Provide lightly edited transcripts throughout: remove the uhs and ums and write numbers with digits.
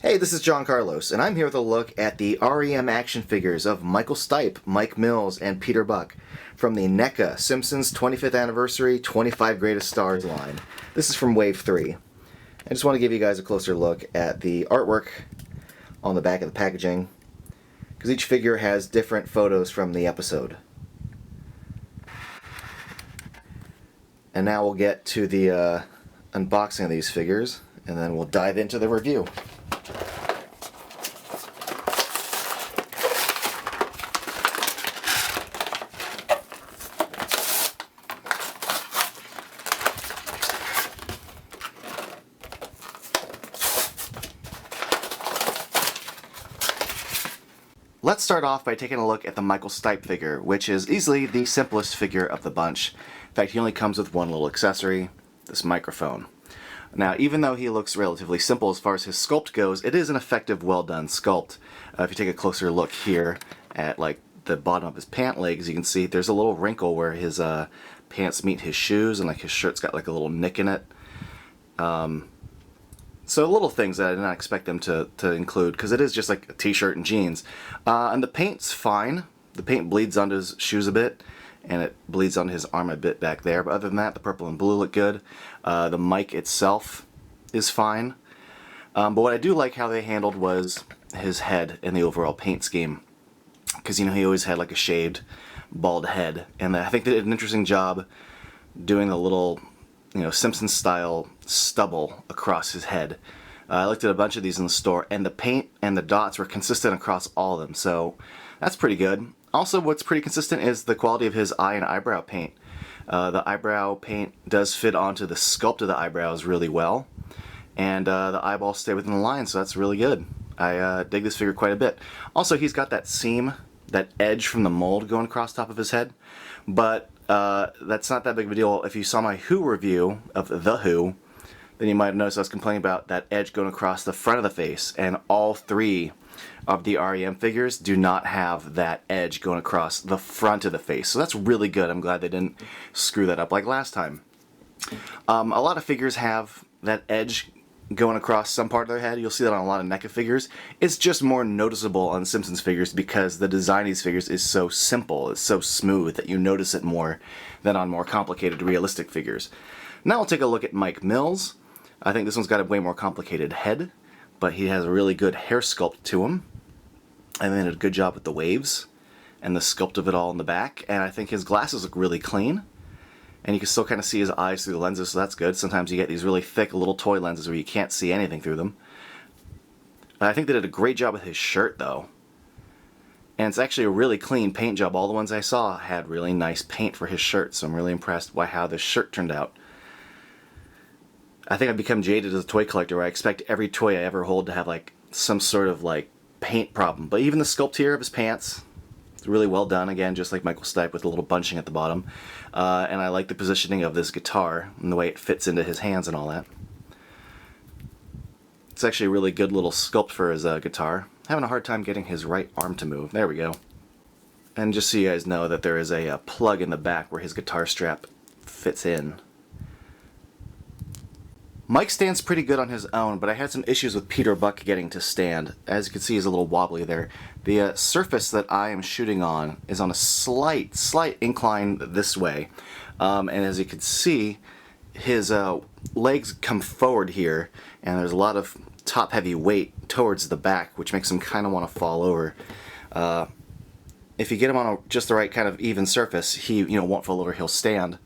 Hey, this is John Carlos, and I'm here with a look at the R.E.M. action figures of Michael Stipe, Mike Mills, and Peter Buck from the NECA Simpsons 25th Anniversary 25 Greatest Stars line. This is from Wave 3. I just want to give you guys a closer look at the artwork on the back of the packaging, because each figure has different photos from the episode. And now we'll get to the unboxing of these figures, and then we'll dive into the review. Let's start off by taking a look at the Michael Stipe figure, which is easily the simplest figure of the bunch. In fact, he only comes with one little accessory, this microphone. Now, even though he looks relatively simple as far as his sculpt goes, it is an effective, well-done sculpt. If you take a closer look here at like the bottom of his pant legs, you can see there's a little wrinkle where his pants meet his shoes, and like his shirt's got like a little nick in it. So little things that I did not expect them to include, because it is just like a t-shirt and jeans. And the paint's fine. The paint bleeds onto his shoes a bit, and it bleeds onto his arm a bit back there. But other than that, the purple and blue look good. The mic itself is fine. But what I do like how they handled was his head in the overall paint scheme. Because, you know, he always had like a shaved, bald head. And I think they did an interesting job doing the little, you know, Simpson style stubble across his head. I looked at a bunch of these in the store, and the paint and the dots were consistent across all of them, so that's pretty good. Also, what's pretty consistent is the quality of his eye and eyebrow paint. The eyebrow paint does fit onto the sculpt of the eyebrows really well, and the eyeballs stay within the line, so that's really good. I dig this figure quite a bit. Also, he's got that seam, that edge from the mold going across top of his head, but that's not that big of a deal. If you saw my Who review of The Who, then you might have noticed I was complaining about that edge going across the front of the face, and all three of the R.E.M. figures do not have that edge going across the front of the face. So that's really good. I'm glad they didn't screw that up like last time. A lot of figures have that edge going across some part of their head. You'll see that on a lot of NECA figures. It's just more noticeable on Simpsons figures because the design of these figures is so simple, it's so smooth that you notice it more than on more complicated realistic figures. Now we'll take a look at Mike Mills. I think this one's got a way more complicated head, but he has a really good hair sculpt to him. And they did a good job with the waves and the sculpt of it all in the back. And I think his glasses look really clean. And you can still kind of see his eyes through the lenses, so that's good. Sometimes you get these really thick little toy lenses where you can't see anything through them. I think they did a great job with his shirt, though. And it's actually a really clean paint job. All the ones I saw had really nice paint for his shirt, so I'm really impressed by how this shirt turned out. I think I've become jaded as a toy collector where I expect every toy I ever hold to have like some sort of like paint problem. But even the sculpt here of his pants, it's really well done, again, just like Michael Stipe with a little bunching at the bottom. And I like the positioning of this guitar and the way it fits into his hands and all that. It's actually a really good little sculpt for his guitar. Having a hard time getting his right arm to move. There we go. And just so you guys know that there is a plug in the back where his guitar strap fits in. Mike stands pretty good on his own, but I had some issues with Peter Buck getting to stand. As you can see, he's a little wobbly there. The surface that I am shooting on is on a slight incline this way. And as you can see, his legs come forward here, and there's a lot of top-heavy weight towards the back, which makes him kind of want to fall over. If you get him on just the right kind of even surface, he won't fall over, he'll stand.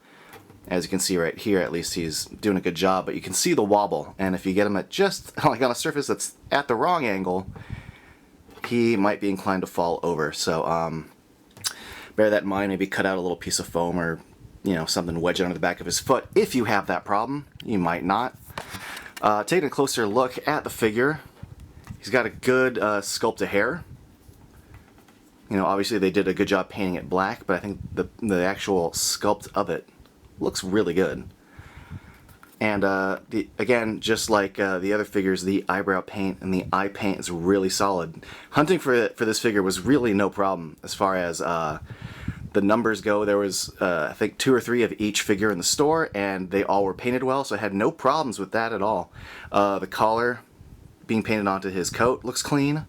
As you can see right here, at least he's doing a good job, but you can see the wobble, and if you get him at just like on a surface that's at the wrong angle, he might be inclined to fall over. So bear that in mind. Maybe cut out a little piece of foam or something, wedge it under the back of his foot if you have that problem. You might not. Taking a closer look at the figure, he's got a good sculpt of hair. Obviously they did a good job painting it black, but I think the actual sculpt of it looks really good. And again, just like the other figures, the eyebrow paint and the eye paint is really solid. Hunting for this figure was really no problem as far as the numbers go. There was, I think, 2 or 3 of each figure in the store, and they all were painted well, so I had no problems with that at all. The collar being painted onto his coat looks clean.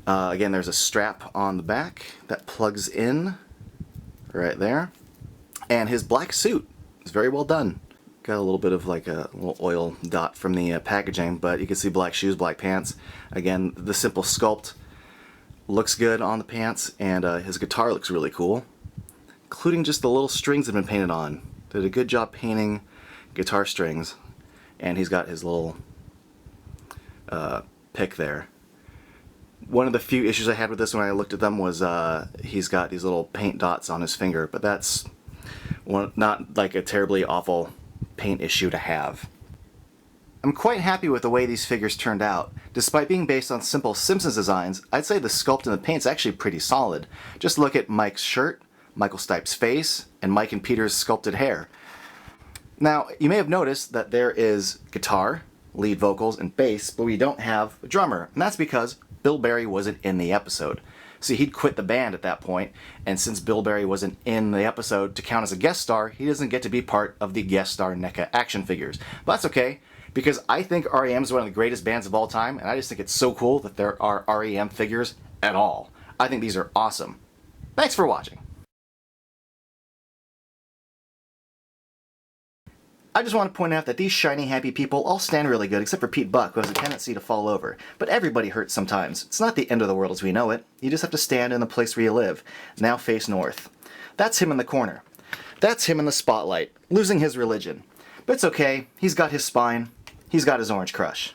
Again, there's a strap on the back that plugs in right there. And his black suit is very well done. Got a little bit of like a little oil dot from the packaging, but you can see black shoes, black pants. Again, the simple sculpt looks good on the pants, and his guitar looks really cool, including just the little strings that have been painted on. Did a good job painting guitar strings, and he's got his little pick there. One of the few issues I had with this when I looked at them was he's got these little paint dots on his finger, but that's not like a terribly awful paint issue to have. I'm quite happy with the way these figures turned out. Despite being based on simple Simpsons designs, I'd say the sculpt and the paint's actually pretty solid. Just look at Mike's shirt, Michael Stipe's face, and Mike and Peter's sculpted hair. Now, you may have noticed that there is guitar, lead vocals, and bass, but we don't have a drummer, and that's because Bill Berry wasn't in the episode. See, he'd quit the band at that point, and since Bill Berry wasn't in the episode to count as a guest star, he doesn't get to be part of the guest star NECA action figures. But that's okay, because I think R.E.M. is one of the greatest bands of all time, and I just think it's so cool that there are R.E.M. figures at all. I think these are awesome. Thanks for watching. I just want to point out that these shiny, happy people all stand really good, except for Pete Buck, who has a tendency to fall over. But everybody hurts sometimes. It's not the end of the world as we know it. You just have to stand in the place where you live. Now face north. That's him in the corner. That's him in the spotlight, losing his religion. But it's okay. He's got his spine. He's got his orange crush.